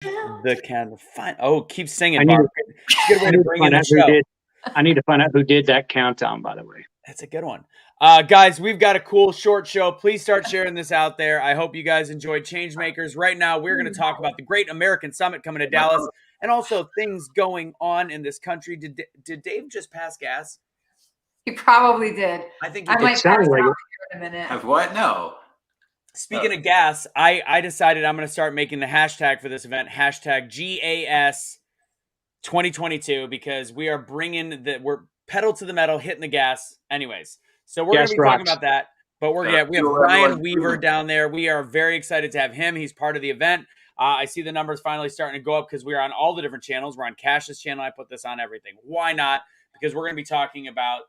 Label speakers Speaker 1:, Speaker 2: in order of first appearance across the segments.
Speaker 1: The candle. Fine. Oh, keep singing,
Speaker 2: I need
Speaker 1: Barb.
Speaker 2: to,
Speaker 1: Good way
Speaker 2: I
Speaker 1: to
Speaker 2: need to
Speaker 1: bring in
Speaker 2: find
Speaker 1: the
Speaker 2: out who
Speaker 1: show.
Speaker 2: did. I need to find out who did that countdown, by the way.
Speaker 1: That's a good one. Guys, we've got a cool short show. Please start sharing this out there. I hope you guys enjoyed Changemakers. Right now, we're going to talk about the Great American Summit coming to Dallas and also things going on in this country. Did Dave just pass gas?
Speaker 3: He probably did.
Speaker 1: I think he
Speaker 3: I
Speaker 1: did.
Speaker 3: might pass
Speaker 2: sounded like
Speaker 3: out
Speaker 2: it.
Speaker 3: here in a minute.
Speaker 4: Have what? No.
Speaker 1: Speaking of gas, I decided I'm going to start making the hashtag for this event, hashtag GAS 2022, because we are we're pedal to the metal, hitting the gas. Anyways, so we're going
Speaker 2: Gas
Speaker 1: to be talking
Speaker 2: rocks.
Speaker 1: about that. But we have Ryan Weaver down there. We are very excited to have him. He's part of the event. I see the numbers finally starting to go up because we are on all the different channels. We're on Cash's channel. I put this on everything. Why not? Because we're going to be talking about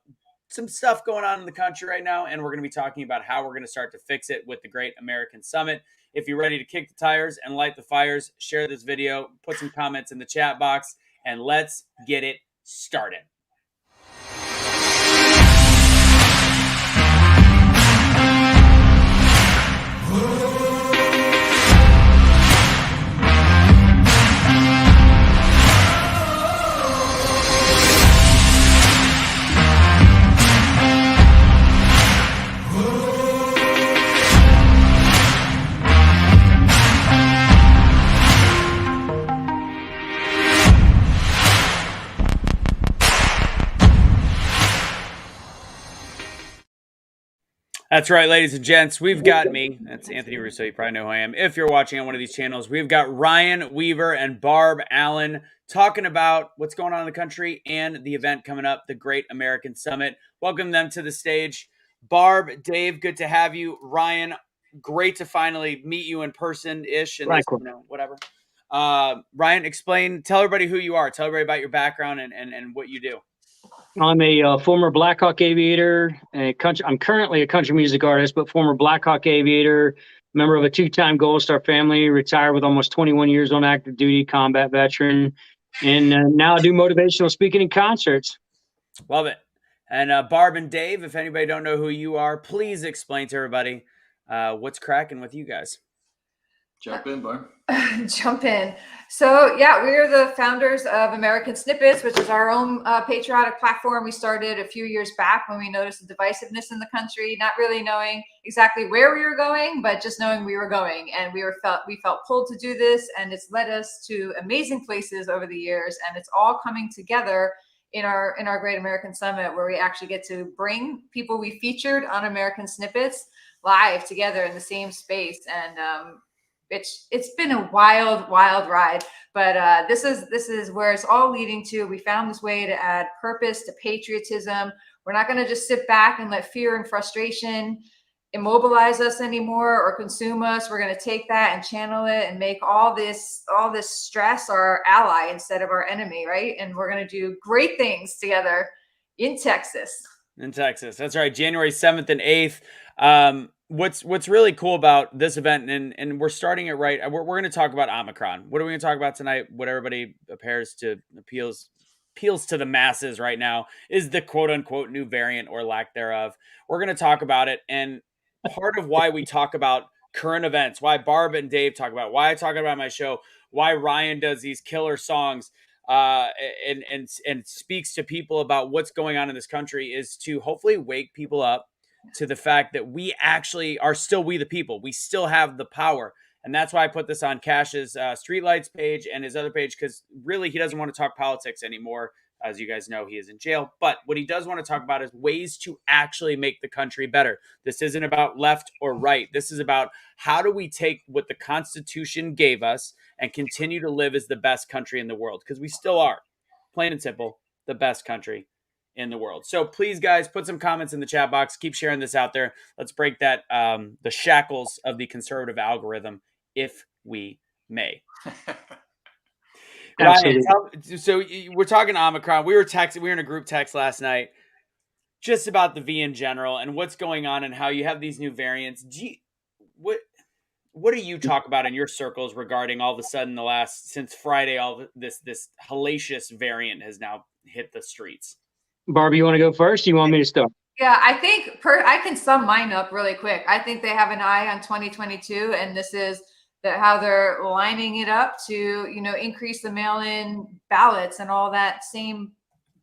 Speaker 1: some stuff going on in the country right now, and we're going to be talking about how we're going to start to fix it with the Great American Summit. If you're ready to kick the tires and light the fires, share this video, put some comments in the chat box, and let's get it started. That's right, ladies and gents. We've got me. That's Anthony Russo. You probably know who I am. If you're watching on one of these channels, we've got Ryan Weaver and Barb Allen talking about what's going on in the country and the event coming up, the Great American Summit. Welcome them to the stage. Barb, Dave, good to have you. Ryan, great to finally meet you in person-ish and this, whatever. Ryan, tell everybody who you are. Tell everybody about your background and what you do.
Speaker 2: I'm a former Black Hawk Aviator. I'm currently a country music artist, but former Black Hawk Aviator, member of a 2-time Gold Star family, retired with almost 21 years on active duty, combat veteran, and now I do motivational speaking and concerts.
Speaker 1: Love it. And Barb and Dave, if anybody don't know who you are, please explain to everybody what's cracking with you guys.
Speaker 4: Jump in, Barb.
Speaker 3: Jump in. So yeah, we're the founders of American Snippets, which is our own patriotic platform. We started a few years back when we noticed the divisiveness in the country, not really knowing exactly where we were going, but just knowing we were going. And we felt pulled to do this, and it's led us to amazing places over the years. And it's all coming together in our Great American Summit, where we actually get to bring people we featured on American Snippets live together in the same space. And it's been a wild ride, but this is where it's all leading to. We found this way to add purpose to patriotism. We're not going to just sit back and let fear and frustration immobilize us anymore or consume us. We're going to take that and channel it and make all this stress our ally instead of our enemy, right? And we're going to do great things together in Texas.
Speaker 1: That's right. January 7th and 8th. What's really cool about this event, and we're starting it right. We're going to talk about Omicron. What are we going to talk about tonight? What everybody appeals to the masses right now is the quote unquote new variant or lack thereof. We're going to talk about it, and part of why we talk about current events, why Barb and Dave talk about, why I talk about my show, why Ryan does these killer songs, and speaks to people about what's going on in this country, is to hopefully wake people up to the fact that we actually are still we the people. We still have the power. And that's why I put this on Cash's Streetlights page and his other page, because really he doesn't want to talk politics anymore. As you guys know, he is in jail. But what he does want to talk about is ways to actually make the country better. This isn't about left or right. This is about how do we take what the Constitution gave us and continue to live as the best country in the world, because we still are, plain and simple, the best country in the world. So please, guys, put some comments in the chat box. Keep sharing this out there. Let's break that the shackles of the conservative algorithm, if we may. Ryan, so we're talking Omicron. We were in a group text last night just about the V in general and what's going on and how you have these new variants. What do you talk about in your circles regarding all of a sudden since Friday, all this hellacious variant has now hit the streets?
Speaker 2: Barbie, you want to go first? Or you want me to start?
Speaker 3: Yeah, I think I can sum mine up really quick. I think they have an eye on 2022, and this is that how they're lining it up to, you know, increase the mail-in ballots and all that same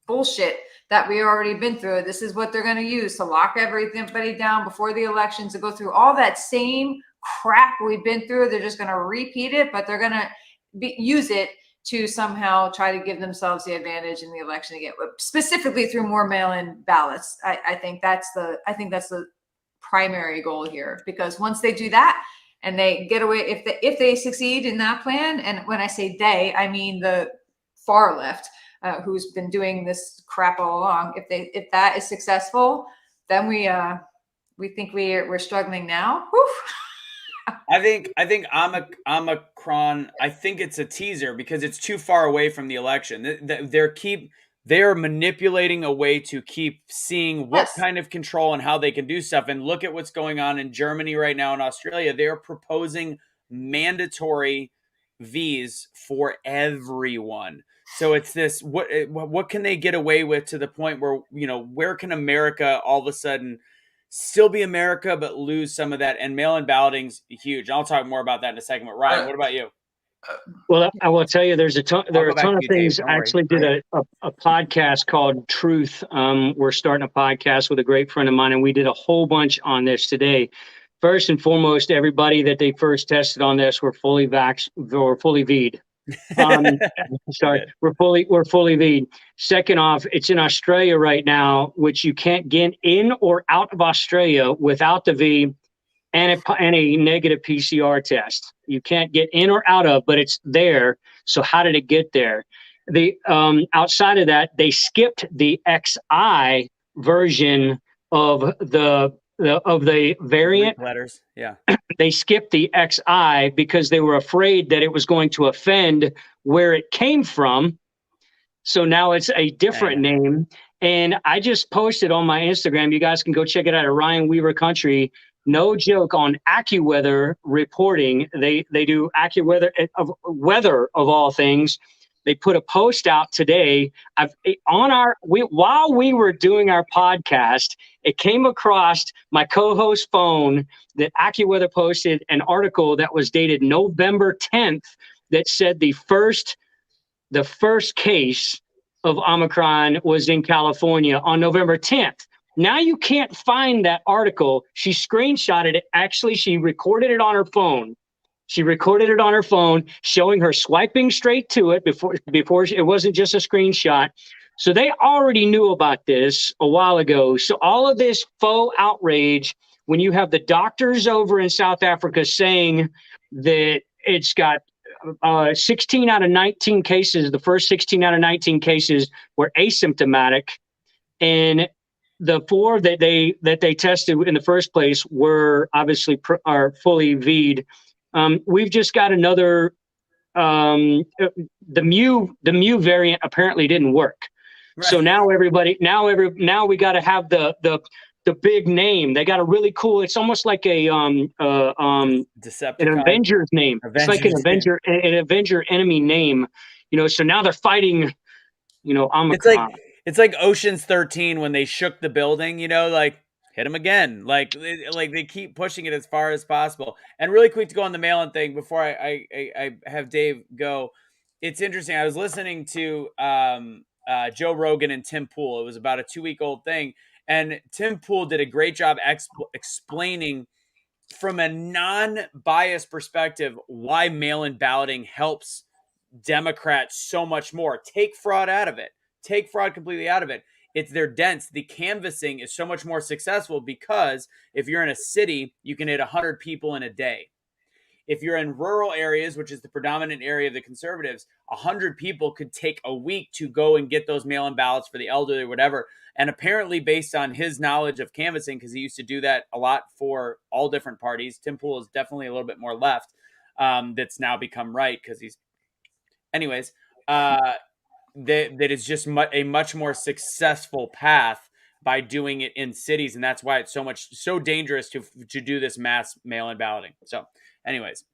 Speaker 3: bullshit that we already been through. This is what they're going to use to lock everybody down before the elections, to go through all that same crap we've been through. They're just going to repeat it, but they're going to use it to somehow try to give themselves the advantage in the election again, specifically through more mail-in ballots. I think that's the primary goal here, because once they do that and they get away, if they succeed in that plan, and when I say they, I mean the far left, who's been doing this crap all along. If that is successful, then we think we're struggling now. Whew.
Speaker 1: I think Omicron, I think it's a teaser because it's too far away from the election. They're manipulating a way to keep seeing what kind of control and how they can do stuff. And look at what's going on in Germany right now and Australia. They're proposing mandatory Vs for everyone. So it's this, what can they get away with to the point where, you know, where can America all of a sudden still be America, but lose some of that? And mail-in balloting's huge. I'll talk more about that in a second. But Ryan, what about you?
Speaker 2: Well, I will tell you, there are a ton of things. I actually did a podcast called Truth. We're starting a podcast with a great friend of mine, and we did a whole bunch on this today. First and foremost, everybody that they first tested on this were fully V'd. Sorry, we're fully V'd. Second off, it's in Australia right now, which you can't get in or out of Australia without the V and a negative PCR test. You can't get in or out of, but it's there. So how did it get there? The outside of that, they skipped the XI version of the variant.
Speaker 1: Greek letters, yeah.
Speaker 2: They skipped the XI because they were afraid that it was going to offend where it came from. So now it's a different name. And I just posted on my Instagram. You guys can go check it out at Ryan Weaver Country. No joke, on AccuWeather reporting. They do AccuWeather of weather of all things. They put a post out today. While we were doing our podcast, it came across my co-host phone that AccuWeather posted an article that was dated November 10th that said the first case of Omicron was in California on November 10th. Now you can't find that article. She screenshotted it. Actually, she recorded it on her phone. She recorded it on her phone, showing her swiping straight to it before it wasn't just a screenshot. So they already knew about this a while ago. So all of this faux outrage, when you have the doctors over in South Africa saying that it's got 16 out of 19 cases, the first 16 out of 19 cases were asymptomatic, and the 4 that they tested in the first place were obviously are fully V'd. We've just got another. The mu variant apparently didn't work. Right. So now we got to have the big name. They got a really cool. It's almost like an Avengers name. It's like an Avenger enemy name. You know. So now they're fighting. You know, Omicron.
Speaker 1: It's like Ocean's 13 when they shook the building. You know, like. Hit them again. Like they keep pushing it as far as possible. And really quick to go on the mail-in thing before I have Dave go. It's interesting. I was listening to Joe Rogan and Tim Pool. It was about a 2-week-old thing. And Tim Pool did a great job explaining from a non-biased perspective why mail-in balloting helps Democrats so much more. Take fraud out of it. Take fraud completely out of it. They're dense. The canvassing is so much more successful because if you're in a city, you can hit 100 people in a day. If you're in rural areas, which is the predominant area of the conservatives, 100 people could take a week to go and get those mail-in ballots for the elderly or whatever. And apparently based on his knowledge of canvassing, because he used to do that a lot for all different parties, Tim Pool is definitely a little bit more left. That's now become right because he's... Anyways, that is just a much more successful path by doing it in cities, and that's why it's so dangerous to do this mass mail-in balloting. So, anyways,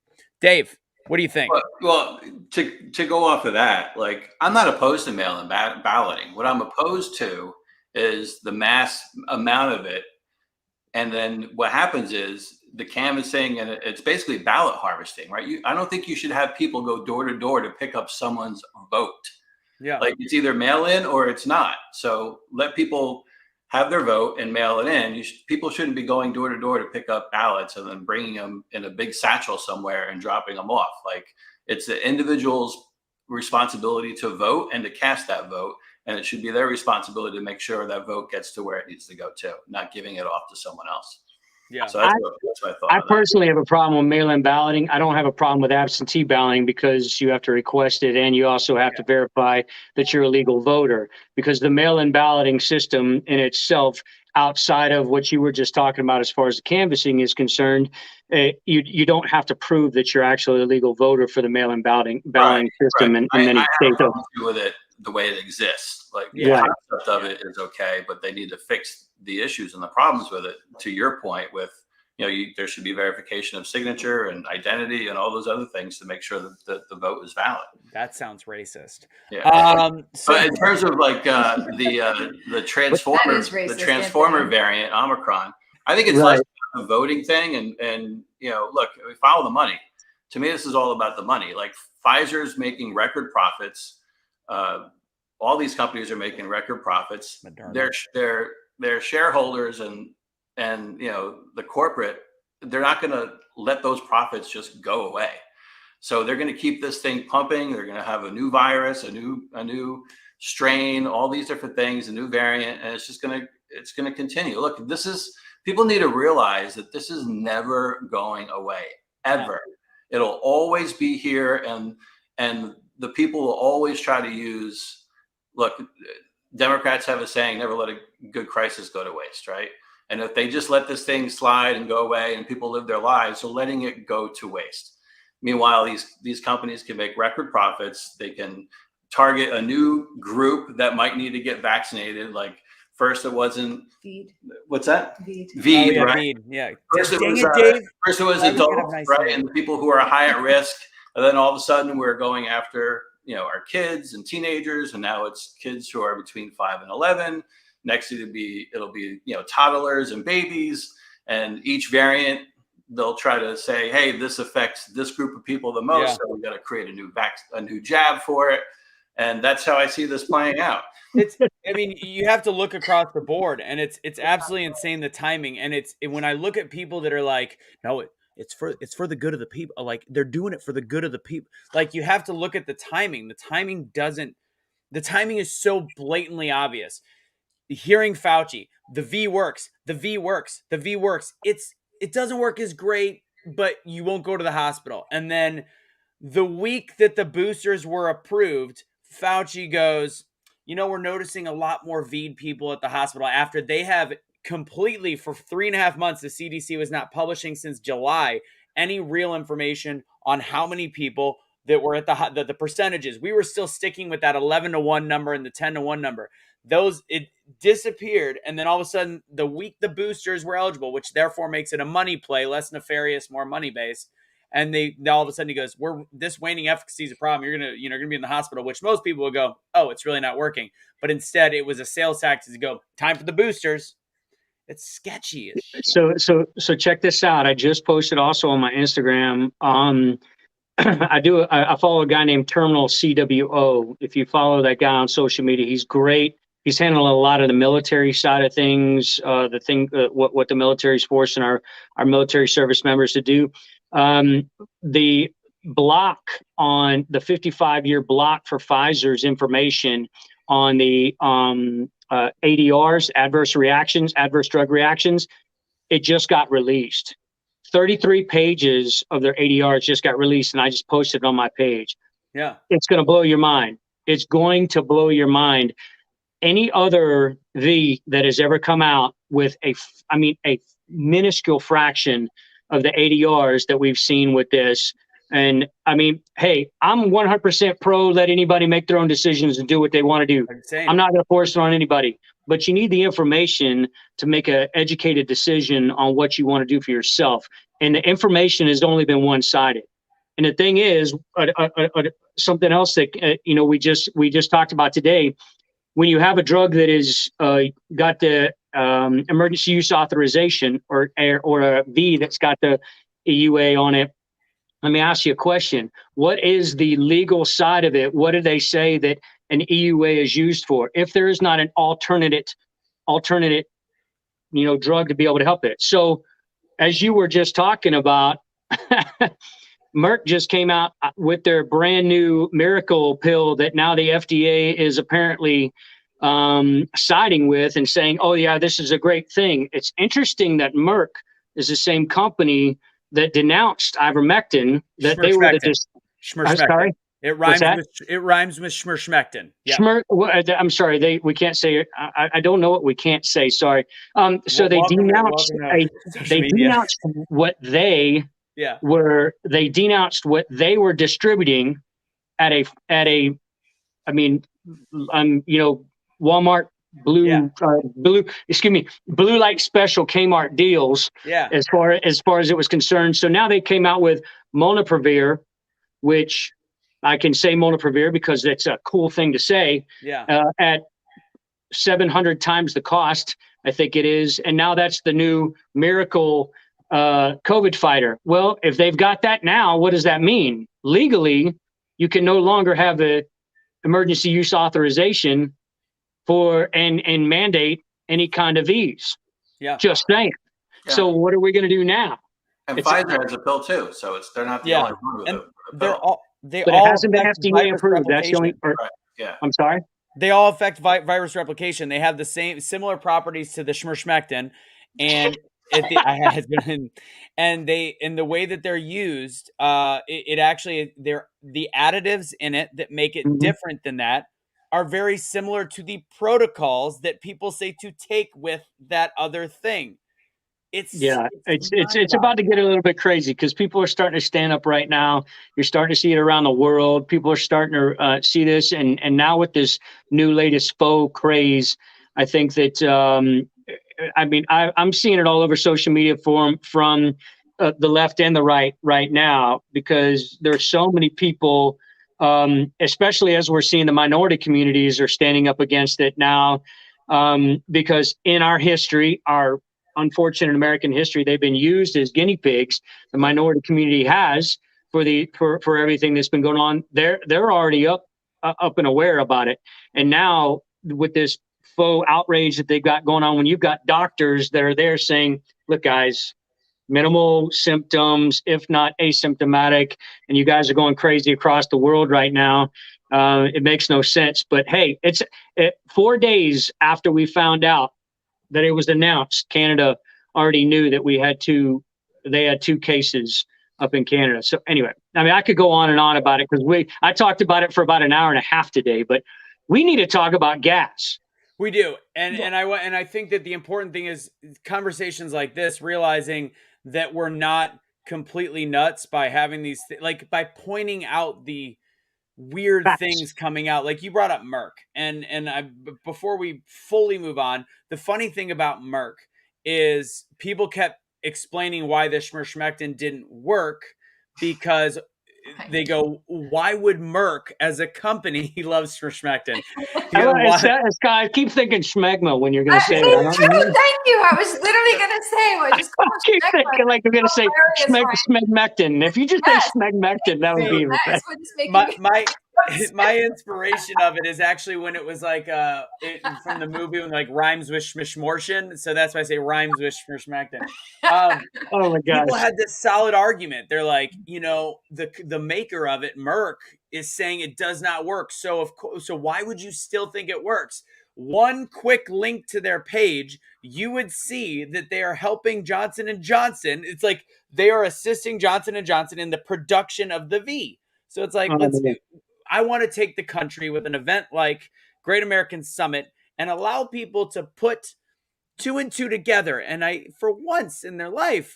Speaker 1: Dave, what do you think?
Speaker 4: Well, to go off of that, like I'm not opposed to mail-in balloting. What I'm opposed to is the mass amount of it, and then what happens is the canvassing, and it's basically ballot harvesting, right? I don't think you should have people go door to door to pick up someone's vote.
Speaker 1: Yeah.
Speaker 4: Like, it's either mail in or it's not. So let people have their vote and mail it in. People shouldn't be going door to door to pick up ballots and then bringing them in a big satchel somewhere and dropping them off. Like, it's the individual's responsibility to vote and to cast that vote. And it should be their responsibility to make sure that vote gets to where it needs to go to, not giving it off to someone else.
Speaker 1: Yeah.
Speaker 4: So that's my thought.
Speaker 2: I personally have a problem with mail-in balloting. I don't have a problem with absentee balloting because you have to request it and you also have to verify that you're a legal voter, because the mail-in balloting system in itself, outside of what you were just talking about as far as the canvassing is concerned, you don't have to prove that you're actually a legal voter for the mail-in balloting system in many states.
Speaker 4: I have with it the way it exists. Like, the concept of it is okay, but they need to fix the issues and the problems with it. To your point, with there should be verification of signature and identity and all those other things to make sure that the vote is valid.
Speaker 1: That sounds racist.
Speaker 4: Yeah. So in terms of like the transformer variant Omicron, I think it's less a voting thing. And look, we follow the money. To me, this is all about the money. Like, Pfizer's making record profits. All these companies are making record profits. Their shareholders and the corporate, they're not going to let those profits just go away. So they're going to keep this thing pumping. They're going to have a new virus, a new strain, all these different things, a new variant, and it's going to continue. Look, people need to realize that this is never going away, ever. It'll always be here, and the people will always try to use. Look, Democrats have a saying: never let a good crisis go to waste, right? And if they just let this thing slide and go away and people live their lives, they're letting it go to waste. Meanwhile, these companies can make record profits. They can target a new group that might need to get vaccinated. Like, first it wasn't
Speaker 3: Feed.
Speaker 4: What's that?
Speaker 3: Feed,
Speaker 4: right?
Speaker 3: Feed,
Speaker 1: yeah.
Speaker 4: First it was adults, right? And the people who are high at risk. And then all of a sudden we're going after our kids and teenagers, and now it's kids who are between 5 and 11. Next, it'll be toddlers and babies, and each variant they'll try to say, hey, this affects this group of people the most, so we got to create a new jab for it, and that's how I see this playing out.
Speaker 1: You have to look across the board, and it's absolutely insane, the timing, and when I look at people that are like, no, it's for the good of the people. Like, they're doing it for the good of the people. Like, you have to look at the timing. The timing is so blatantly obvious. Hearing Fauci, the V works. It doesn't work as great, but you won't go to the hospital. And then the week that the boosters were approved, Fauci goes, we're noticing a lot more VED people at the hospital after they have completely, for 3.5 months, the CDC was not publishing since July any real information on how many people that were at the percentages. We were still sticking with that 11-to-1 number and the 10-to-1 number. It disappeared, and then all of a sudden, the week the boosters were eligible, which therefore makes it a money play, less nefarious, more money based. And all of a sudden he goes, this waning efficacy is a problem. You're gonna be in the hospital, which most people would go, oh, it's really not working. But instead, it was a sales tactic to go, time for the boosters. It's sketchy as shit.
Speaker 2: So check this out. I just posted also on my Instagram. I follow a guy named Terminal CWO. If you follow that guy on social media, he's great. He's handling a lot of the military side of things, what the military's forcing our military service members to do. The block on the 55-year block for Pfizer's information on the ADRs, adverse drug reactions, it just got released. 33 pages of their ADRs just got released, and I just posted it on my page.
Speaker 1: Yeah.
Speaker 2: It's going to blow your mind. It's going to blow your mind. Any other V that has ever come out with a minuscule fraction of the ADRs that we've seen with this. And hey, I'm 100% pro let anybody make their own decisions and do what they want to do.
Speaker 1: Same.
Speaker 2: I'm not going to force it on anybody, but you need the information to make an educated decision on what you want to do for yourself. And the information has only been one-sided. And the thing is, something else that we just talked about today. When you have a drug that is got the emergency use authorization or a V that's got the EUA on it. Let me ask you a question. What is the legal side of it? What do they say that an EUA is used for? If there is not an alternate, drug to be able to help it. So as you were just talking about, Merck just came out with their brand new miracle pill that now the FDA is apparently siding with and saying, oh yeah, this is a great thing. It's interesting that Merck is the same company that denounced ivermectin, that they were
Speaker 1: I'm
Speaker 2: sorry?
Speaker 1: It rhymes with schmerschmectin.
Speaker 2: Yeah. I'm sorry, we can't say it. I don't know what we can't say. Sorry. So they denounced what they denounced what they were distributing at a Walmart blue light special Kmart deals.
Speaker 1: Yeah.
Speaker 2: As far as it was concerned. So now they came out with Molnupiravir, which I can say Molnupiravir because it's a cool thing to say.
Speaker 1: Yeah.
Speaker 2: At 700 times the cost, I think it is. And now that's the new miracle COVID fighter. Well, if they've got that now, what does that mean? Legally, you can no longer have a emergency use authorization for and mandate any kind of ease.
Speaker 1: Yeah.
Speaker 2: Just saying. Yeah. So what are we going to do now?
Speaker 4: And Pfizer has a pill too, so they're not the only one with a pill.
Speaker 2: But it hasn't been FDA approved. That's the only.
Speaker 4: Right. Yeah.
Speaker 2: I'm sorry.
Speaker 1: They all affect virus replication. They have the similar properties to the schmerschmectin, and the way that they're used, it actually the additives in it that make it different than that are very similar to the protocols that people say to take with that other thing. It's about to get a little bit crazy because people are starting to stand up right now. You're starting to see it around the world. People are starting to see this, and now with this new latest faux craze, I think that I'm seeing it all over social media from the left and the right now, because there's so many people, especially as we're seeing the minority communities are standing up against it now, because in our history, our unfortunate American history, they've been used as guinea pigs. The minority community has for everything that's been going on. They're already up and aware about it, and now with this faux outrage that they've got going on, when you've got doctors that are there saying, look guys, minimal symptoms, if not asymptomatic, and you guys are going crazy across the world right now. It makes no sense. But hey, it's 4 days after we found out that it was announced, Canada already knew that they had two cases up in Canada. So anyway, I could go on and on about it because I talked about it for about an hour and a half today, but we need to talk about gas. We do. And I think that the important thing is conversations like this, realizing that we're not completely nuts by having these, by pointing out the weird things coming out. Like you brought up Merck, and before we fully move on, the funny thing about Merck is people kept explaining why the schmerschmectin didn't work because they go, why would Merck as a company loves schmerschmectin?
Speaker 2: I keep thinking schmegma when you're going to say it.
Speaker 3: Thank you. I was literally going to say,
Speaker 2: I keep thinking like you're going to say schmegmectin. If you just say schmegmectin, that would be
Speaker 1: my inspiration of it is actually when it was from the movie when rhymes with schmishmortion. So that's why I say rhymes with schmishmectin.
Speaker 2: Oh my God.
Speaker 1: People had this solid argument. They're like, the maker of it, Merck, is saying it does not work. So why would you still think it works? One quick link to their page, you would see that they are helping Johnson & Johnson. It's like they are assisting Johnson & Johnson in the production of the V. So it's like, I want to take the country with an event like Great American Summit and allow people to put 2 and 2 together. And for once in their life,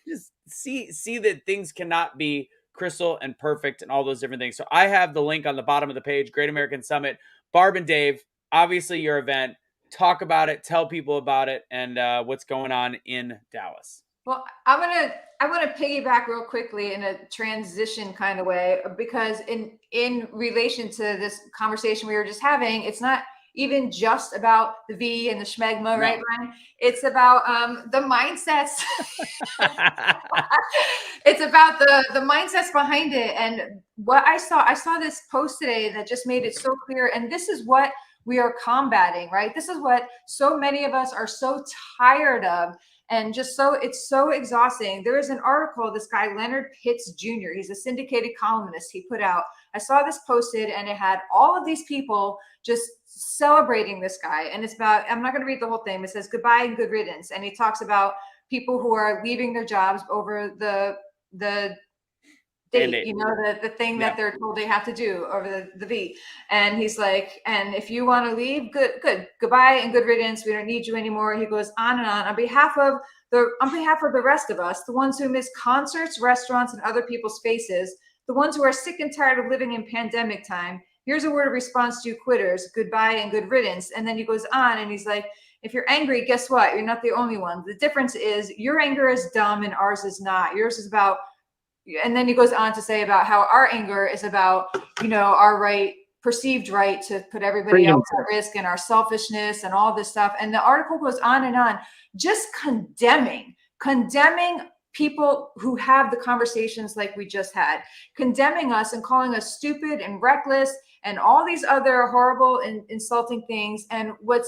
Speaker 1: just see that things cannot be crystal and perfect and all those different things. So I have the link on the bottom of the page, Great American Summit. Barb and Dave, obviously your event. Talk about it, tell people about it, and what's going on in Dallas.
Speaker 3: Well, I want to piggyback real quickly in a transition kind of way, because in relation to this conversation we were just having, it's not, even just about the V and the schmegma, right, Brian? It's about the mindsets. It's about the mindsets behind it. And what I saw this post today that just made it so clear. And this is what we are combating, right? This is what so many of us are so tired of. And just it's so exhausting. There is an article, this guy, Leonard Pitts Jr., he's a syndicated columnist, he put out. I saw this posted and it had all of these people just celebrating this guy. And it's about, I'm not going to read the whole thing. It says goodbye and good riddance. And he talks about people who are leaving their jobs over the date, you know, the thing that they're told they have to do over the V. And he's like, and if you want to leave, goodbye and good riddance. We don't need you anymore. He goes on and on behalf of the rest of us, the ones who miss concerts, restaurants, and other people's faces, the ones who are sick and tired of living in pandemic time. Here's a word of response to you quitters, goodbye and good riddance. And then he goes on and he's like, if you're angry, guess what? You're not the only one. The difference is your anger is dumb and ours is not. Yours is about, and then he goes on to say about how our anger is about, you know, our perceived right to put everybody else at risk and our selfishness and all this stuff. And the article goes on, just condemning people who have the conversations like we just had, condemning us and calling us stupid and reckless and all these other horrible and insulting things. And what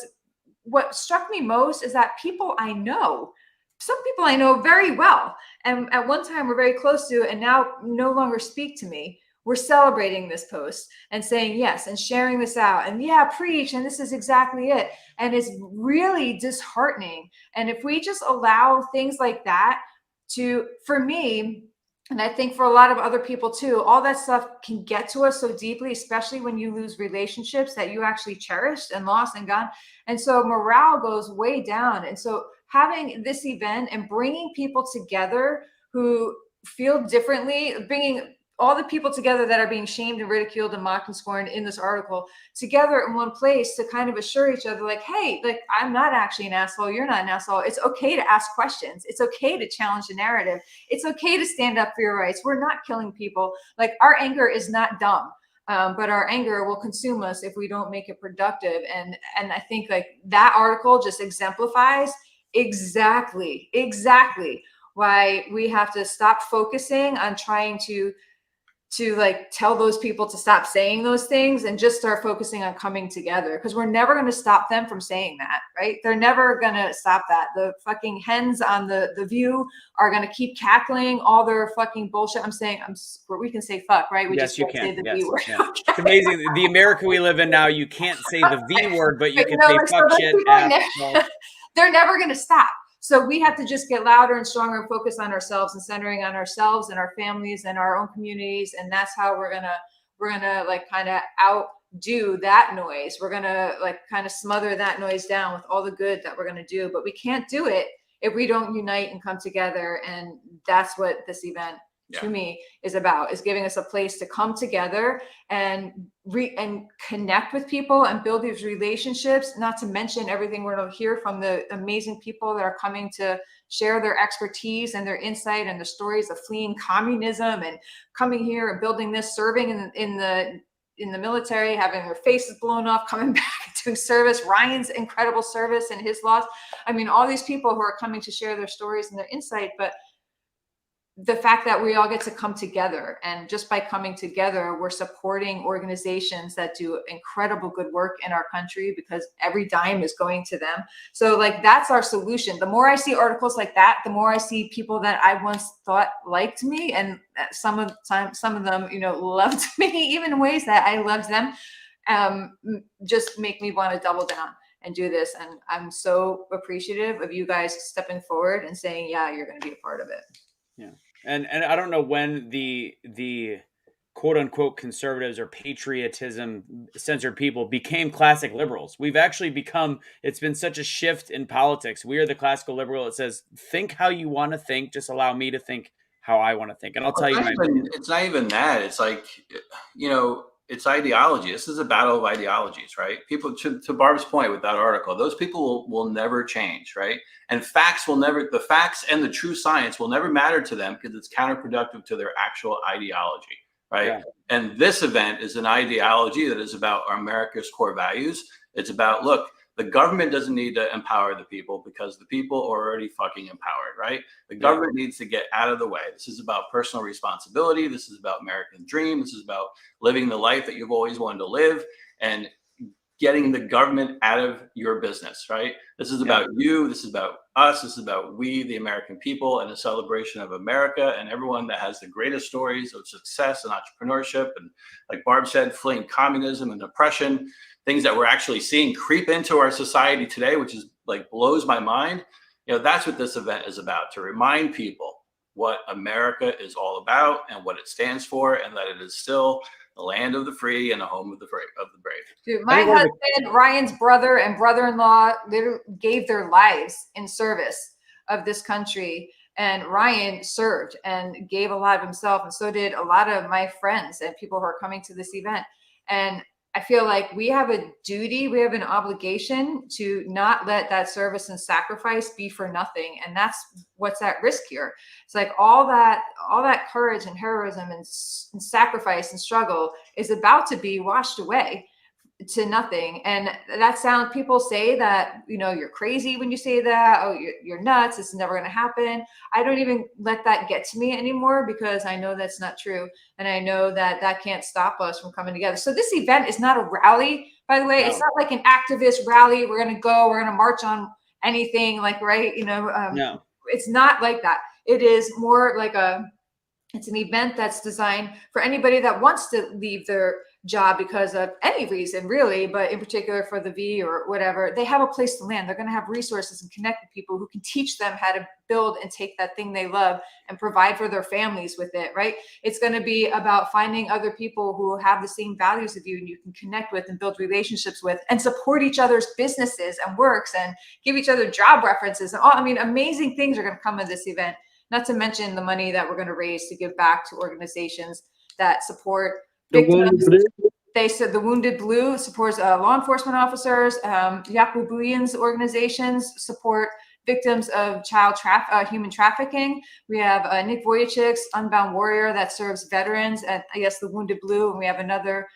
Speaker 3: struck me most is that people I know, some people I know very well, and at one time were very close to, and now no longer speak to me, we're celebrating this post and saying yes and sharing this out and preach, and this is exactly it. And it's really disheartening. And if we just allow things like that for me, and I think for a lot of other people too, all that stuff can get to us so deeply, especially when you lose relationships that you actually cherished and lost and gone. And so morale goes way down. And so having this event and bringing people together who feel differently, bringing all the people together that are being shamed and ridiculed and mocked and scorned in this article together in one place to kind of assure each other, like, hey, like, I'm not actually an asshole. You're not an asshole. It's okay to ask questions. It's okay to challenge the narrative. It's okay to stand up for your rights. We're not killing people. Like, our anger is not dumb. But our anger will consume us if we don't make it productive. And I think like that article just exemplifies exactly why we have to stop focusing on trying to like tell those people to stop saying those things and just start focusing on coming together, because we're never going to stop them from saying that, right? They're never going to stop that. The fucking hens on the View are going to keep cackling all their fucking bullshit. We can say fuck, right? We
Speaker 1: yes,
Speaker 3: just
Speaker 1: you
Speaker 3: can't
Speaker 1: can.
Speaker 3: say the
Speaker 1: yes,
Speaker 3: V word.
Speaker 1: Yeah. It's amazing. The America we live in now, you can't say the V word, but you can say fuck, shit,
Speaker 3: They're never going to stop. So we have to just get louder and stronger and focus on ourselves and centering on ourselves and our families and our own communities. And that's how we're gonna like kind of outdo that noise. We're gonna like kind of smother that noise down with all the good that we're gonna do. But we can't do it if we don't unite and come together. And that's what this event to me is about, is giving us a place to come together and connect with people and build these relationships, not to mention everything we're going to hear from the amazing people that are coming to share their expertise and their insight and the stories of fleeing communism and coming here and building this, serving in the military, having their faces blown off, coming back doing service, Ryan's incredible service and his loss. I mean, all these people who are coming to share their stories and their insight, but the fact that we all get to come together, and just by coming together, we're supporting organizations that do incredible good work in our country, because every dime is going to them. So like, that's our solution. The more I see articles like that, the more I see people that I once thought liked me, and some of them, you know, loved me, even in ways that I loved them, just make me want to double down and do this. And I'm so appreciative of you guys stepping forward and saying, yeah, you're going to be a part of it.
Speaker 1: Yeah. And I don't know when the quote unquote conservatives or patriotism censored people became classic liberals. We've actually become, it's been such a shift in politics. We are the classical liberal. It says, think how you want to think. Just allow me to think how I want to think. And I'll tell you
Speaker 4: it's not even that. It's like, you know, it's ideology. This is a battle of ideologies, right? People, to Barb's point with that article, those people will never change, right? And the facts and the true science will never matter to them, because it's counterproductive to their actual ideology, right? Yeah. And this event is an ideology that is about America's core values. It's about, look, the government doesn't need to empower the people because the people are already fucking empowered, right? The government needs to get out of the way. This is about personal responsibility. This is about American dream. This is about living the life that you've always wanted to live and getting the government out of your business, right? This is about you. This is about us. This is about we, the American people, and a celebration of America and everyone that has the greatest stories of success and entrepreneurship. And like Barb said, fleeing communism and oppression, things that we're actually seeing creep into our society today, which is like blows my mind. You know, that's what this event is about, to remind people what America is all about and what it stands for, and that it is still the land of the free and the home of the brave.
Speaker 3: Dude, my husband, Ryan's brother and brother-in-law literally gave their lives in service of this country. And Ryan served and gave a lot of himself. And so did a lot of my friends and people who are coming to this event. And I feel like we have a duty, we have an obligation to not let that service and sacrifice be for nothing. And that's what's at risk here. It's like all that courage and heroism and sacrifice and struggle is about to be washed away to nothing. And that sounds, people say that, you know, you're crazy when you say that. Oh, you're nuts. This is never going to happen. I don't even let that get to me anymore, because I know that's not true. And I know that that can't stop us from coming together. So this event is not a rally, by the way. It's not like an activist rally. We're going to march on anything, like, right. You know,
Speaker 1: No,
Speaker 3: it's not like that. It is more like it's an event that's designed for anybody that wants to leave their job because of any reason, really, but in particular for the V or whatever. They have a place to land. They're going to have resources and connect with people who can teach them how to build and take that thing they love and provide for their families with it, right? It's going to be about finding other people who have the same values of you and you can connect with and build relationships with and support each other's businesses and works and give each other job references. And all, I mean, amazing things are going to come of this event, not to mention the money that we're going to raise to give back to organizations that support victims. They said the Wounded Blue supports law enforcement officers. Yakubuyan's organizations support victims of human trafficking. We have Nick Vujicic's Unbound Warrior that serves veterans at, I guess, the Wounded Blue. And we have another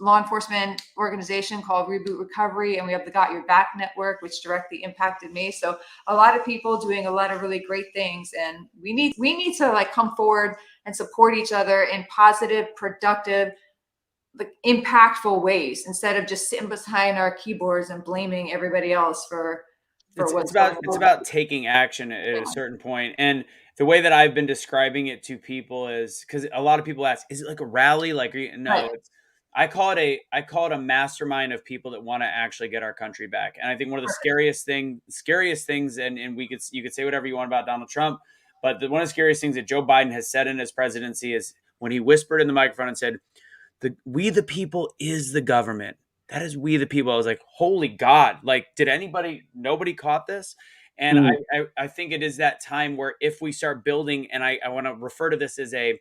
Speaker 3: law enforcement organization called Reboot Recovery. And we have the Got Your Back Network, which directly impacted me. So a lot of people doing a lot of really great things. And we need to like come forward and support each other in positive, productive, like impactful ways, instead of just sitting behind our keyboards and blaming everybody else for what's going on.
Speaker 1: It's about taking action at a certain point. And the way that I've been describing it to people is, because a lot of people ask, is it like a rally? Like, no,
Speaker 3: Right.
Speaker 1: I call it a mastermind of people that want to actually get our country back. And I think one of the scariest things, and you could say whatever you want about Donald Trump, but one of the scariest things that Joe Biden has said in his presidency is when he whispered in the microphone and said, we the people is the government. That is we the people. I was like, holy God, like, nobody caught this? And I think it is that time where if we start building, and I want to refer to this as a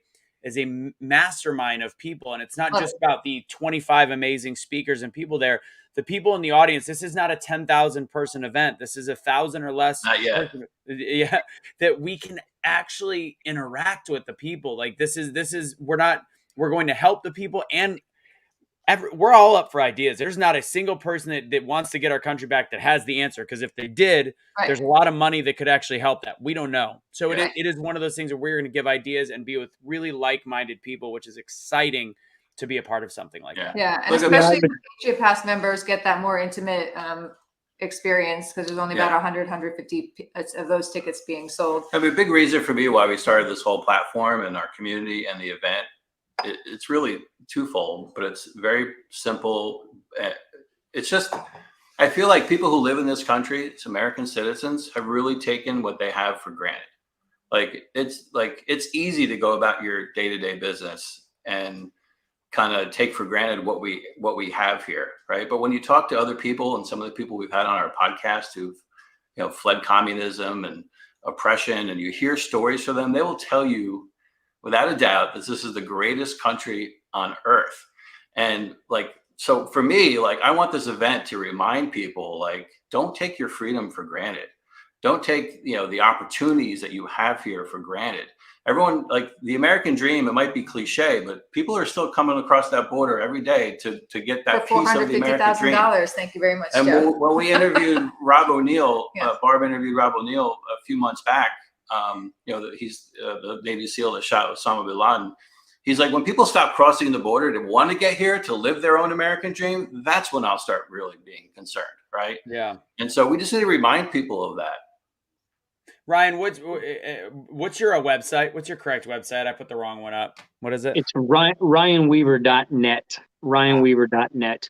Speaker 1: mastermind of people. And it's not just about the 25 amazing speakers and people there, the people in the audience. This is not a 10,000 person event. This is 1,000 or less.
Speaker 4: Not yet.
Speaker 1: Yeah. That we can actually interact with the people. Like we're going to help the people, and we're all up for ideas. There's not a single person that wants to get our country back that has the answer. Because if they did, there's a lot of money that could actually help that. We don't know. So it is one of those things where we're going to give ideas and be with really like-minded people, which is exciting to be a part of something like that.
Speaker 3: Yeah, and especially Patriot Pass members get that more intimate experience, because there's only about 150 of those tickets being sold.
Speaker 4: I mean, a big reason for me why we started this whole platform and our community and the event, it's really twofold, but it's very simple. It's just, I feel like people who live in this country, it's American citizens, have really taken what they have for granted. It's easy to go about your day-to-day business and kind of take for granted what we have here, right? But when you talk to other people, and some of the people we've had on our podcast who've, you know, fled communism and oppression, and you hear stories from them, they will tell you without a doubt that this is the greatest country on earth. And so for me, I want this event to remind people, don't take your freedom for granted. Don't take, the opportunities that you have here for granted. everyone, like the American dream, it might be cliche, but people are still coming across that border every day to get that
Speaker 3: for
Speaker 4: piece of the American dream.
Speaker 3: $450,000. Thank you very much,
Speaker 4: and
Speaker 3: Joe.
Speaker 4: when we interviewed Rob O'Neill,
Speaker 3: Yes.
Speaker 4: Barb interviewed Rob O'Neill a few months back. He's the Navy SEAL that shot Osama bin Laden. He's like, when people stop crossing the border to want to get here to live their own American dream, that's when I'll start really being concerned, right?
Speaker 1: Yeah.
Speaker 4: And so we just need to remind people of that.
Speaker 1: Ryan, what's your website? What's your correct website? I put the wrong one up. What is it?
Speaker 2: It's ryanweaver.net. Ryanweaver.net.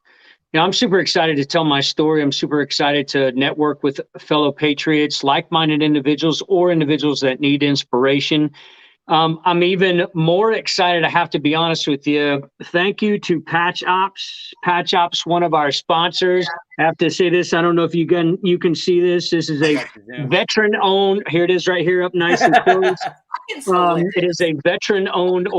Speaker 2: Now, I'm super excited to tell my story. I'm super excited to network with fellow patriots, like-minded individuals, or individuals that need inspiration. I'm even more excited, I have to be honest with you. Thank you to Patch Ops. Patch Ops, one of our sponsors. I have to say this. I don't know if you can see this. This is a veteran-owned. Here it is right here up nice and close. It is a veteran-owned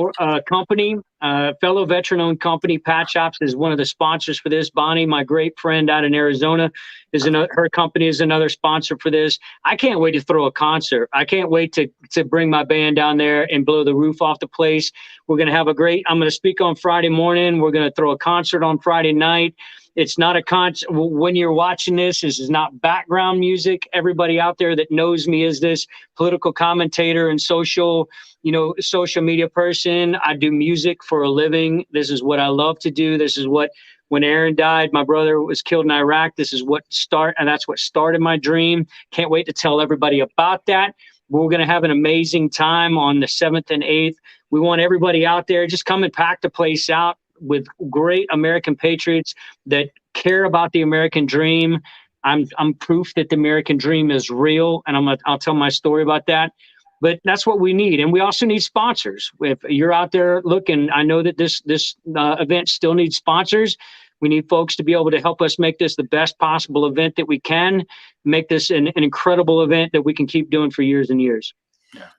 Speaker 2: company, fellow veteran-owned company. Patch Ops is one of the sponsors for this. Bonnie, my great friend out in Arizona, her company is another sponsor for this. I can't wait to throw a concert. I can't wait to bring my band down there and blow the roof off the place. We're going to have I'm going to speak on Friday morning. We're going to throw a concert on Friday night. It's not a concert. When you're watching this is not background music. Everybody out there that knows me is this political commentator and social media person. I do music for a living. This is what I love to do. This is what, when Aaron died, my brother was killed in Iraq. This is that's what started my dream. Can't wait to tell everybody about that. We're going to have an amazing time on the 7th and 8th. We want everybody out there. Just come and pack the place out with great American patriots that care about the American dream. I'm proof that the American dream is real, and I'll tell my story about that. But that's what we need, and we also need sponsors. If you're out there looking, I know that this event still needs sponsors. We need folks to be able to help us make this the best possible event that we can, make this an incredible event that we can keep doing for years and years.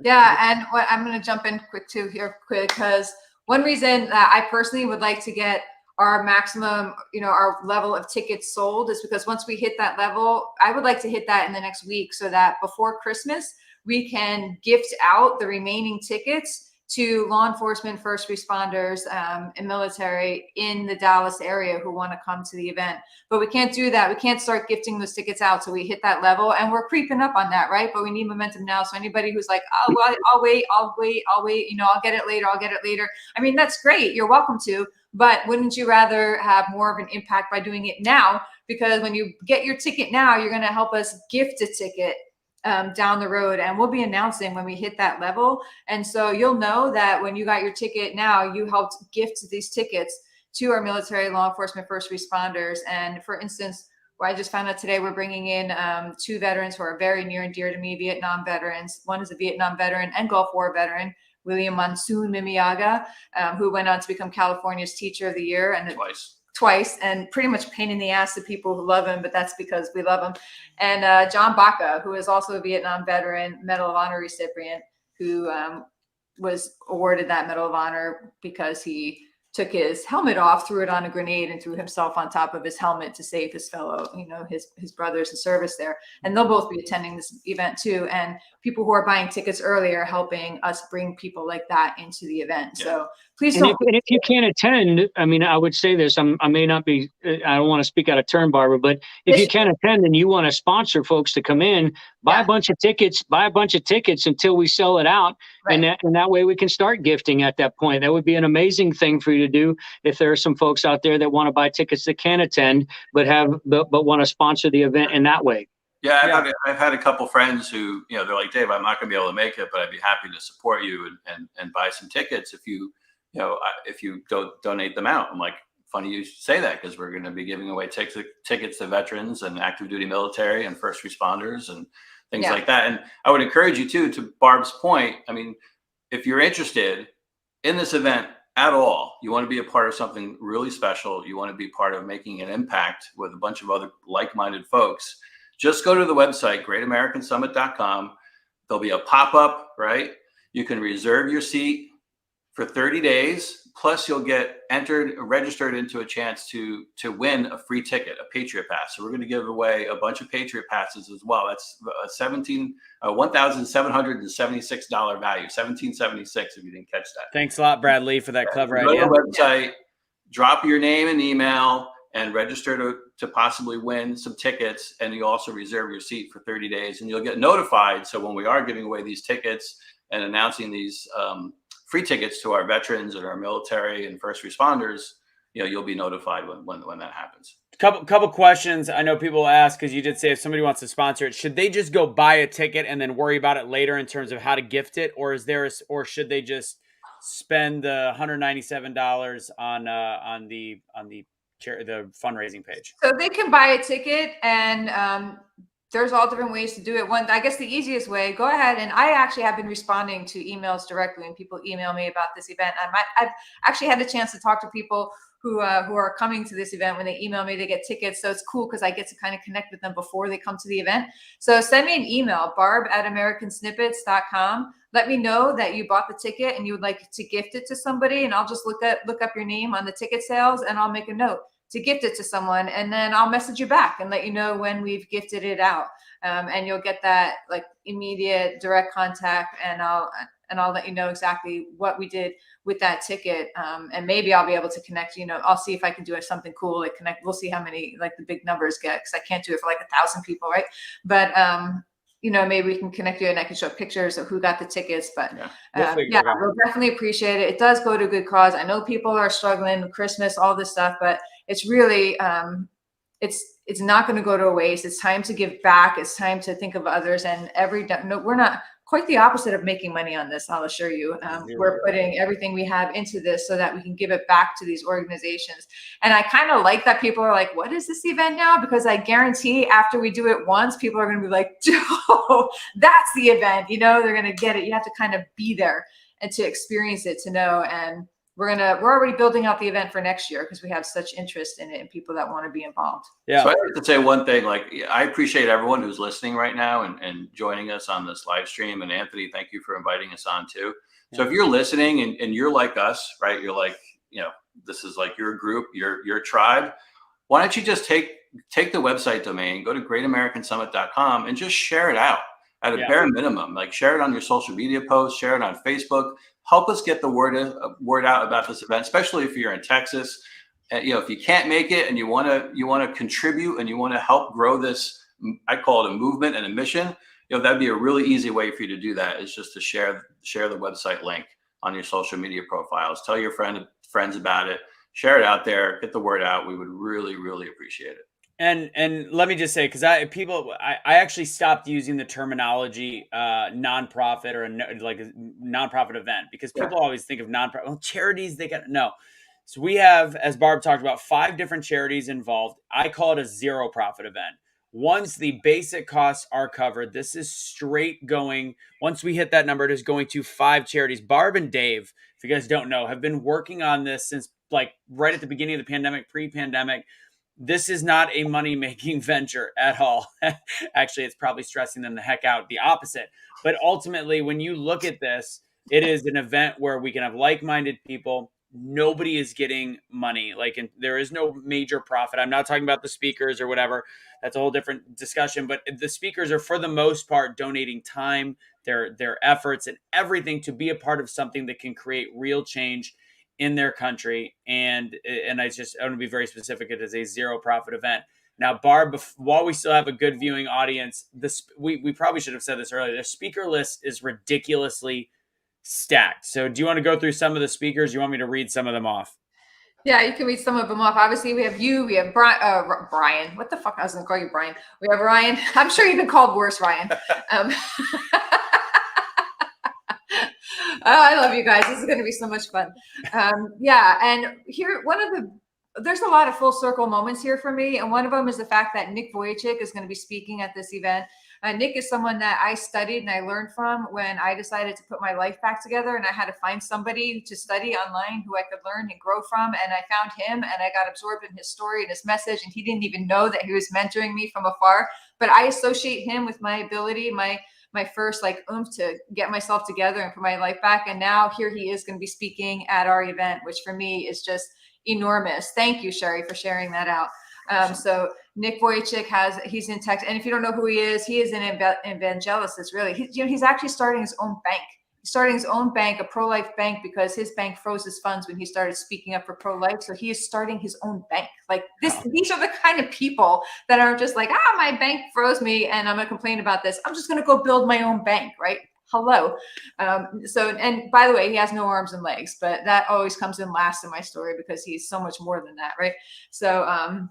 Speaker 3: Yeah, and I'm going to jump in quick because one reason that I personally would like to get our maximum, our level of tickets sold is because once we hit that level, I would like to hit that in the next week so that before Christmas, we can gift out the remaining tickets to law enforcement, first responders, and military in the Dallas area who want to come to the event. But we can't do that. We can't start gifting those tickets out till we hit that level, and we're creeping up on that, right? But we need momentum now. So anybody who's like, oh, well, I'll wait, I'll get it later, I mean, that's great. You're welcome to. But wouldn't you rather have more of an impact by doing it now? Because when you get your ticket now, you're going to help us gift a ticket down the road, and we'll be announcing when we hit that level. And so you'll know that when you got your ticket now, you helped gift these tickets to our military, law enforcement, first responders. And for instance, I just found out today we're bringing in 2 veterans who are very near and dear to me, Vietnam veterans. One is a Vietnam veteran and Gulf War veteran, William Monsoon Mimiaga, who went on to become California's Teacher of the Year and twice, and pretty much pain in the ass to people who love him, but that's because we love him. And John Baca, who is also a Vietnam veteran, Medal of Honor recipient, who was awarded that Medal of Honor because he took his helmet off, threw it on a grenade, and threw himself on top of his helmet to save his fellow, his brothers in service there. And they'll both be attending this event too. And people who are buying tickets early are helping us bring people like that into the event. Yeah. So please don't.
Speaker 2: And if you can't attend, I mean, I would say this, I may not be, I don't want to speak out of turn, Barbara, but if you can't attend and you want to sponsor folks to come in, buy a bunch of tickets until we sell it out. Right. And that way we can start gifting at that point. That would be an amazing thing for you to do if there are some folks out there that want to buy tickets that can attend, but want to sponsor the event in that way.
Speaker 4: Yeah, I've had a couple friends who, they're like, Dave, I'm not going to be able to make it, but I'd be happy to support you and buy some tickets if you don't donate them out. I'm like, funny you say that, because we're going to be giving away tickets to veterans and active duty military and first responders and things like that. And I would encourage you too, to Barb's point. I mean, if you're interested in this event at all, you want to be a part of something really special, you want to be part of making an impact with a bunch of other like-minded folks, just go to the website, greatamericansummit.com. There'll be a pop-up, right? You can reserve your seat. for 30 days. Plus, you'll get registered into a chance to win a free ticket, a Patriot Pass. So we're going to give away a bunch of Patriot Passes as well. That's $1,776 value, $1,776 if you didn't catch that.
Speaker 1: Thanks a lot, Bradley, for that clever
Speaker 4: Go
Speaker 1: idea.
Speaker 4: to the website, drop your name and email, and register to possibly win some tickets. And you also reserve your seat for 30 days, and you'll get notified. So when we are giving away these tickets and announcing these free tickets to our veterans and our military and first responders, you'll be notified when that happens.
Speaker 1: Couple questions. I know people ask, because you did say if somebody wants to sponsor it, should they just go buy a ticket and then worry about it later in terms of how to gift it, or should they just spend the $197 on the fundraising page?
Speaker 3: So they can buy a ticket, and there's all different ways to do it. One, I guess the easiest way, go ahead, and I actually have been responding to emails directly when people email me about this event. I've actually had the chance to talk to people who are coming to this event. When they email me, they get tickets. So it's cool because I get to kind of connect with them before they come to the event. So send me an email, barb@americansnippets.com. Let me know that you bought the ticket and you would like to gift it to somebody, and I'll just look up your name on the ticket sales, and I'll make a note to gift it to someone, and then I'll message you back and let you know when we've gifted it out. And you'll get that like immediate direct contact, and I'll let you know exactly what we did with that ticket. And maybe I'll be able to connect, I'll see if I can do something cool, like connect. We'll see how many, like, the big numbers get, because I can't do it for like 1,000 people, right? But maybe we can connect you, and I can show pictures of who got the tickets. But we'll definitely appreciate it. It does go to a good cause. I know people are struggling with Christmas, all this stuff, but it's really, it's not going to go to waste. It's time to give back. It's time to think of others. And we're not quite the opposite of making money on this, I'll assure you. We're putting everything we have into this so that we can give it back to these organizations. And I kind of like that people are like, what is this event now? Because I guarantee after we do it once, people are going to be like, oh, that's the event. They're going to get it. You have to kind of be there and to experience it, to know. And we're already building out the event for next year because we have such interest in it and people that want to be involved.
Speaker 4: Yeah. So I have to say one thing, I appreciate everyone who's listening right now and joining us on this live stream. And Anthony, thank you for inviting us on too. Yeah. So if you're listening and you're like us, right, you're like, this is like your group, your tribe, why don't you just take the website domain, go to greatamericansummit.com and just share it out at a bare minimum. Like, share it on your social media posts, share it on Facebook. Help us get the word out about this event, especially if you're in Texas. If you can't make it and you want to contribute and you want to help grow this, I call it a movement and a mission. That'd be a really easy way for you to do that, is just to share the website link on your social media profiles. Tell your friends about it. Share it out there. Get the word out. We would really, really appreciate it.
Speaker 1: And let me just say, because I actually stopped using the terminology nonprofit or like a nonprofit event, because people always think of nonprofit. Well, charities, they got no. So we have, as Barb talked about, 5 different charities involved. I call it a zero profit event. Once the basic costs are covered, this is straight going. Once we hit that number, it is going to 5 charities. Barb and Dave, if you guys don't know, have been working on this since like right at the beginning of the pandemic, pre-pandemic. This is not a money-making venture at all. Actually, it's probably stressing them the heck out, the opposite. But ultimately, when you look at this, it is an event where we can have like-minded people. Nobody is getting money. There is no major profit. I'm not talking about the speakers or whatever. That's a whole different discussion. But the speakers are, for the most part, donating time, their efforts, and everything to be a part of something that can create real change in their country. And I want to be very specific. It is a zero profit event. Now, Barb, while we still have a good viewing audience, we probably should have said this earlier. The speaker list is ridiculously stacked. So do you want to go through some of the speakers? You want me to read some of them off?
Speaker 3: Yeah, you can read some of them off. Obviously, we have you. We have Brian. What the fuck? I was going to call you Brian. We have Ryan. I'm sure you've been called worse, Ryan. Oh, I love you guys. This is going to be so much fun. And here, there's a lot of full circle moments here for me. And one of them is the fact that Nick Vujicic is going to be speaking at this event. Nick is someone that I studied and I learned from when I decided to put my life back together, and I had to find somebody to study online who I could learn and grow from. And I found him, and I got absorbed in his story and his message. And he didn't even know that he was mentoring me from afar. But I associate him with my ability, my my first like oomph to get myself together and put my life back. And now here he is going to be speaking at our event, which for me is just enormous. Thank you, Sherry, for sharing that out. So Nick Vujicic he's in Texas. And if you don't know who he is an evangelist. Really, he's actually starting his own bank. He's starting his own bank, a pro-life bank, because his bank froze his funds when he started speaking up for pro-life. So he is starting his own bank. Like this, these are the kind of people that are just like, my bank froze me and I'm going to complain about this. I'm just going to go build my own bank, right? Hello. And by the way, he has no arms and legs, but that always comes in last in my story because he's so much more than that, right? So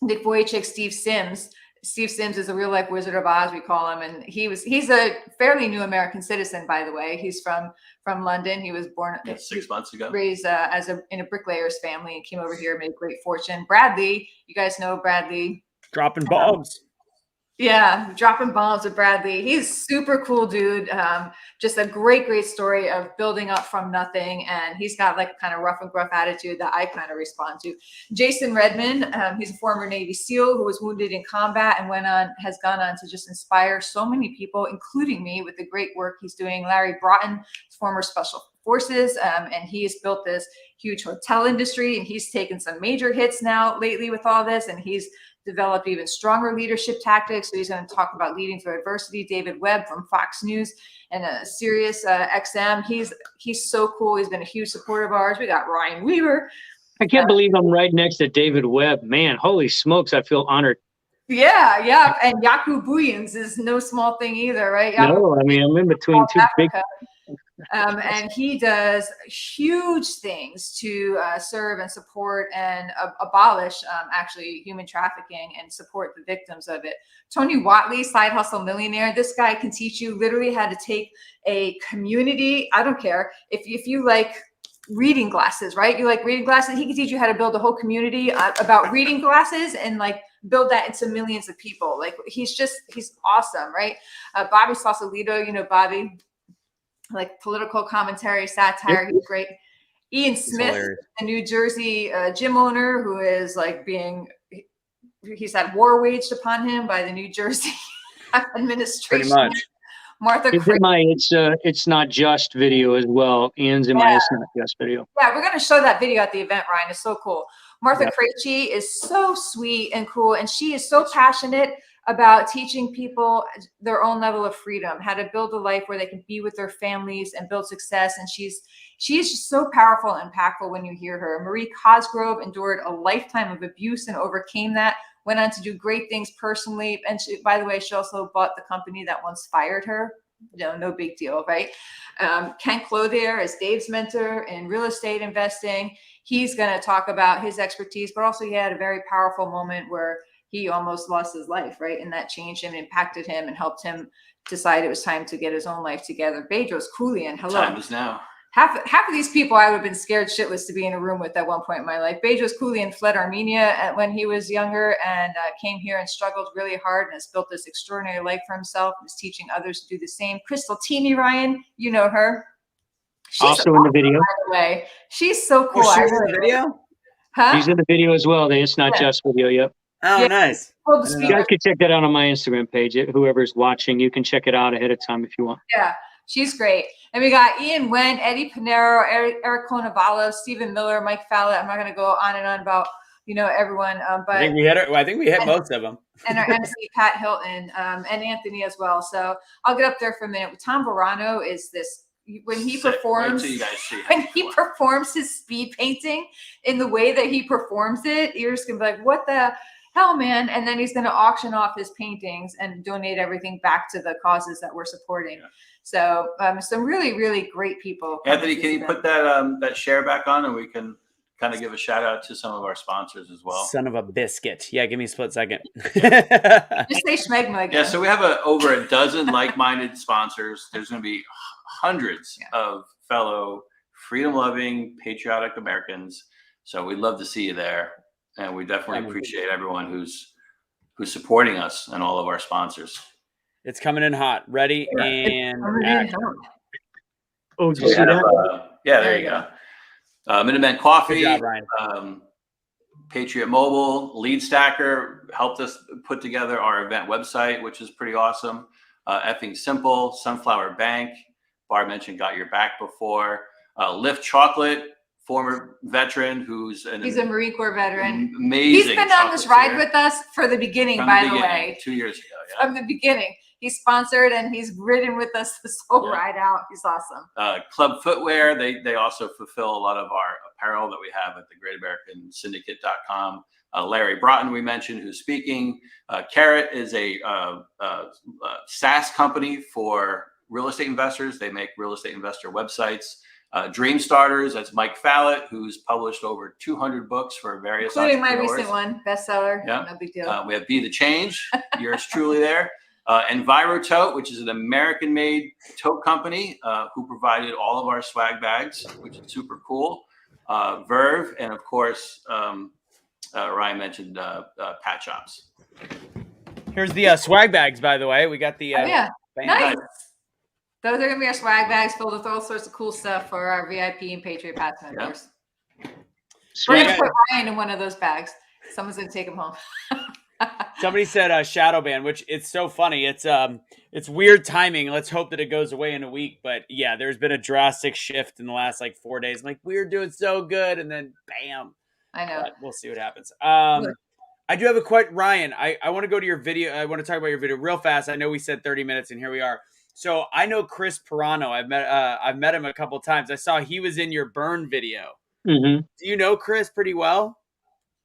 Speaker 3: Nick Vujicic, Steve Sims. Steve Sims is a real life Wizard of Oz, we call him, and he's a fairly new American citizen, by the way. He's from London. He was born
Speaker 4: 6 months ago,
Speaker 3: raised in a bricklayer's family, and came over here, made great fortune. Bradley, you guys know Bradley,
Speaker 1: dropping bombs.
Speaker 3: Yeah, dropping bombs with Bradley. He's super cool dude. Just a great story of building up from nothing. And he's got like a kind of rough and gruff attitude that I kind of respond to. Jason Redmond, he's a former Navy SEAL who was wounded in combat and has gone on to just inspire so many people, including me, with the great work he's doing. Larry Broughton, former Special Forces, and he has built this huge hotel industry, and he's taken some major hits now lately with all this, and he's developed even stronger leadership tactics. So he's going to talk about leading through adversity. David Webb from Fox News and Sirius XM. He's so cool. He's been a huge supporter of ours. We got Ryan Weaver.
Speaker 2: I can't believe I'm right next to David Webb. Man, holy smokes, I feel honored.
Speaker 3: Yeah. And Yaku Buyens is no small thing either, right?
Speaker 2: No, I mean, I'm in between two big...
Speaker 3: and he does huge things to serve and support and abolish actually human trafficking and support the victims of it. Tony Watley, side hustle millionaire. This guy can teach you literally how to take a community. I don't care if you like reading glasses, right? You like reading glasses. He can teach you how to build a whole community about reading glasses and like build that into millions of people. Like he's awesome, right? Bobby Sausalito, you know, Bobby, like political commentary, satire. He's great. Ian Smith, a New Jersey gym owner who is like he's had war waged upon him by the New Jersey administration.
Speaker 1: Pretty much.
Speaker 3: Martha
Speaker 2: It's Not Just video as well. Ian's in my It's Not Just video.
Speaker 3: Yeah, we're going to show that video at the event, Ryan. It's so cool. Martha Krejci is so sweet and cool, and she is so passionate about teaching people their own level of freedom, how to build a life where they can be with their families and build success. And she's just so powerful and impactful when you hear her. Marie Cosgrove endured a lifetime of abuse and overcame that, went on to do great things personally. And she, by the way, she also bought the company that once fired her. No big deal, right? Ken Clothier is Dave's mentor in real estate investing. He's going to talk about his expertise, but also he had a very powerful moment where he almost lost his life, right? And that changed him, impacted him, and helped him decide it was time to get his own life together. Bedros Keuilian, hello.
Speaker 4: Time is now.
Speaker 3: Half of these people I would have been scared shitless to be in a room with at one point in my life. Bedros Keuilian fled Armenia when he was younger and came here and struggled really hard and has built this extraordinary life for himself and is teaching others to do the same. Crystal Tini, Ryan, you know her.
Speaker 2: She's also in the video.
Speaker 3: By the way, she's so cool.
Speaker 1: Oh, she's in the video?
Speaker 3: Huh?
Speaker 2: She's in the video as well. It's Not Just video. Yep.
Speaker 1: Oh, nice.
Speaker 2: You guys can check that out on my Instagram page. Whoever's watching, you can check it out ahead of time if you want.
Speaker 3: Yeah, she's great. And we got Ian Wendt, Eddie Pinero, Eric Conavallo, Stephen Miller, Mike Fallett. I'm not going to go on and on about, everyone. But
Speaker 1: I think we hit most of them.
Speaker 3: And our MC, Pat Hilton, and Anthony as well. So I'll get up there for a minute. Tom Verano is this. When he performs, performs his speed painting in the way that he performs it, you're just gonna be like, what the hell, man? And then he's gonna auction off his paintings and donate everything back to the causes that we're supporting. Yeah. So some really, really great people.
Speaker 4: Anthony, can you put that share back on, and we can kind of give a shout out to some of our sponsors as well?
Speaker 1: Son of a biscuit. Yeah, give me a split second.
Speaker 3: Just say Schmegma again.
Speaker 4: Yeah, so we have over a dozen like-minded sponsors. There's going to be hundreds of fellow freedom-loving, patriotic Americans. So we'd love to see you there, and we definitely appreciate everyone who's supporting us and all of our sponsors.
Speaker 1: It's coming in hot, ready and act.
Speaker 2: Oh, did you see that?
Speaker 4: Yeah, there you go. Minutemen Coffee,
Speaker 1: Good job, Ryan.
Speaker 4: Patriot Mobile, Lead Stacker helped us put together our event website, which is pretty awesome. Effing Simple, Sunflower Bank. Barb mentioned Got Your Back before. Lift Chocolate, former veteran he's a
Speaker 3: Marine Corps veteran.
Speaker 4: Amazing.
Speaker 3: He's been on this ride with us for the beginning, by the way.
Speaker 4: 2 years ago.
Speaker 3: Yeah. From the beginning. He's sponsored and he's ridden with us this whole ride out. He's awesome.
Speaker 4: Club Footwear, they also fulfill a lot of our apparel that we have at the GreatAmericanSyndicate.com. Larry Broughton, we mentioned, who's speaking. Carrot is a SaaS company for real estate investors. They make real estate investor websites. Dream Starters, that's Mike Fallett, who's published over 200 books for various
Speaker 3: including my recent one, bestseller.
Speaker 4: Yeah.
Speaker 3: No big deal.
Speaker 4: We have Be the Change, yours truly there. EnviroTote, which is an American-made tote company who provided all of our swag bags, which is super cool. Verve, and of course, Ryan mentioned Pat Shops.
Speaker 1: Here's the swag bags, by the way. We got the
Speaker 3: nice. Those are gonna be our swag bags filled with all sorts of cool stuff for our VIP and Patriot Pass members. We're gonna put Ryan in one of those bags. Someone's gonna take him home.
Speaker 1: Somebody said shadow ban, which it's so funny. It's weird timing. Let's hope that it goes away in a week. But yeah, there's been a drastic shift in the last like 4 days. I'm like, we're doing so good, and then bam.
Speaker 3: I know.
Speaker 1: But we'll see what happens. I do have a question, Ryan. I want to go to your video. I want to talk about your video real fast. I know we said 30 minutes, and here we are. So I know Chris Pirano. I've met him a couple of times. I saw he was in your burn video.
Speaker 2: Mm-hmm.
Speaker 1: Do you know Chris pretty well?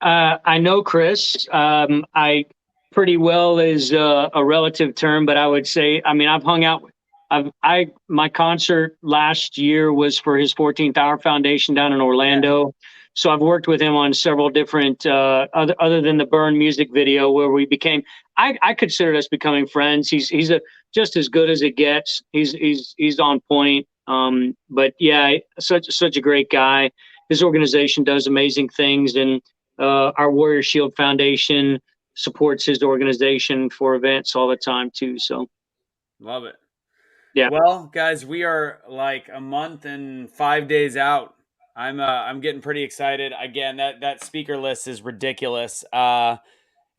Speaker 2: I know Chris. I pretty well is a relative term, but I would say, I mean, I've hung out. My concert last year was for his 14th Hour Foundation down in Orlando. Yeah. So I've worked with him on several different, other than the Burn music video where we became, I considered us becoming friends. He's just as good as it gets. He's on point. But yeah, such a great guy. His organization does amazing things, and our Warrior Shield Foundation supports his organization for events all the time too. So
Speaker 1: love it.
Speaker 2: Yeah.
Speaker 1: Well, guys, we are like a month and 5 days out. I'm getting pretty excited. Again, that speaker list is ridiculous.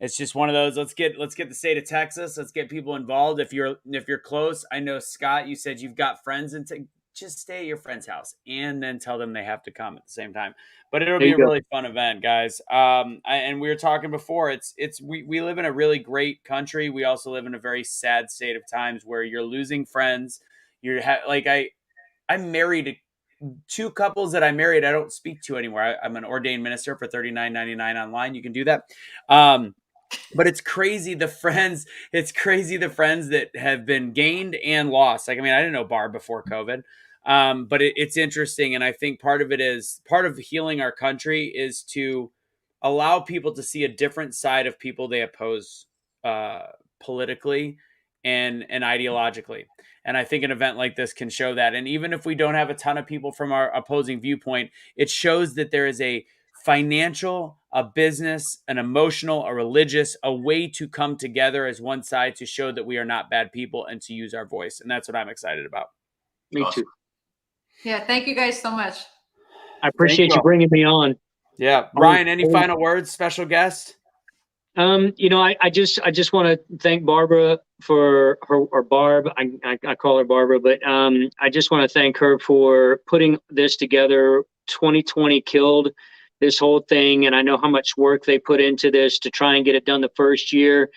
Speaker 1: It's just one of those. Let's get the state of Texas. Let's get people involved. If you're close, I know Scott. You said you've got friends, and just stay at your friend's house and then tell them they have to come at the same time. But it'll be a really fun event, guys. And we were talking before. We live in a really great country. We also live in a very sad state of times where you're losing friends. I'm married. 2 couples that I married, I don't speak to anymore. I'm an ordained minister for $39.99 online. You can do that. But it's crazy the friends that have been gained and lost. Like, I mean, I didn't know Barb before COVID. But it's interesting. And I think part of healing our country is to allow people to see a different side of people they oppose politically and ideologically. And I think an event like this can show that. And even if we don't have a ton of people from our opposing viewpoint, it shows that there is a financial, a business, an emotional, a religious, a way to come together as one side to show that we are not bad people and to use our voice. And that's what I'm excited about.
Speaker 2: Me too.
Speaker 3: Yeah. Thank you guys so much.
Speaker 2: I appreciate you bringing me on.
Speaker 1: Yeah. Ryan, any final words, special guest?
Speaker 2: I just want to thank Barbara for or Barb. I call her Barbara, but I just want to thank her for putting this together. 2020 killed this whole thing, and I know how much work they put into this to try and get it done the first year.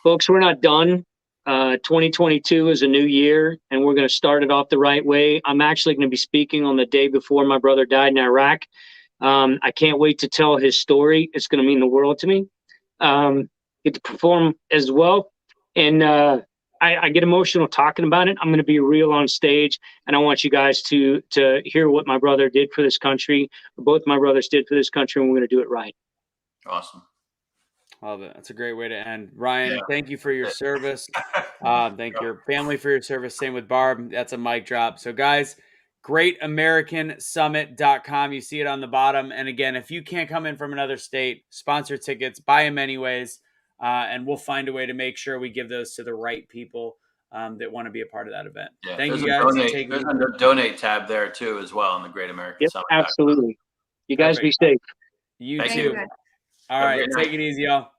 Speaker 2: Folks, we're not done. 2022 is a new year, and we're going to start it off the right way. I'm actually going to be speaking on the day before my brother died in Iraq. I can't wait to tell his story. It's going to mean the world to me. Get to perform as well. And I get emotional talking about it. I'm going to be real on stage, and I want you guys to hear what my brother did for this country, or both my brothers did for this country, and we're going to do it right.
Speaker 4: Awesome.
Speaker 1: Love it. That's a great way to end. Ryan, thank you for your service. Thank your family for your service. Same with Barb. That's a mic drop. So guys, GreatAmericanSummit.com. You see it on the bottom. And again, if you can't come in from another state, sponsor tickets, buy them anyways. And we'll find a way to make sure we give those to the right people that want to be a part of that event.
Speaker 4: Yeah,
Speaker 1: thank you guys.
Speaker 4: There's a donate tab there too, as well, on the Great American Summit.
Speaker 2: Absolutely. You guys be safe.
Speaker 1: You too. All right. Take it easy, y'all.